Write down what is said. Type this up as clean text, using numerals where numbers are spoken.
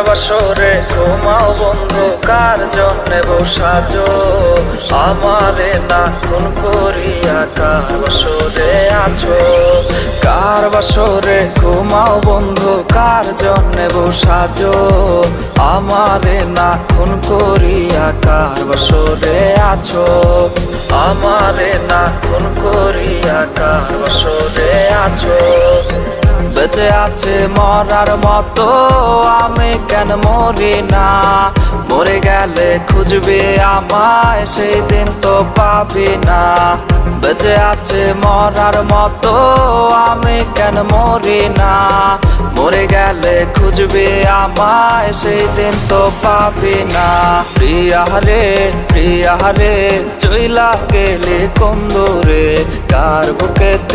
বাসরে ঘুমাও বন্ধু, কার জন্যে বসাজো আমারে না খুন করিয়া? কার বাসরে আছো? কার বাসরে ঘুমাও বন্ধু, কার জন্যে বসাজো আমারে না খুন করিয়া? কার বাসরে আছো? আমারে না খুন করিয়া কার বাসরে আছো? বেঁচে আছে মরার মতো, আমি কেন মরি না? মরে গেলে খুঁজবে আমায়, সেই দিন তো পাবি না। বেঁচে আছে মরার মতো, আমি কেন মরি না? মরে গেলে খুঁজবে আমায়, সেই দিন তো পাবি না। প্রিয়া রে চইলা গেলে কোন দূরে, কার বুকেতে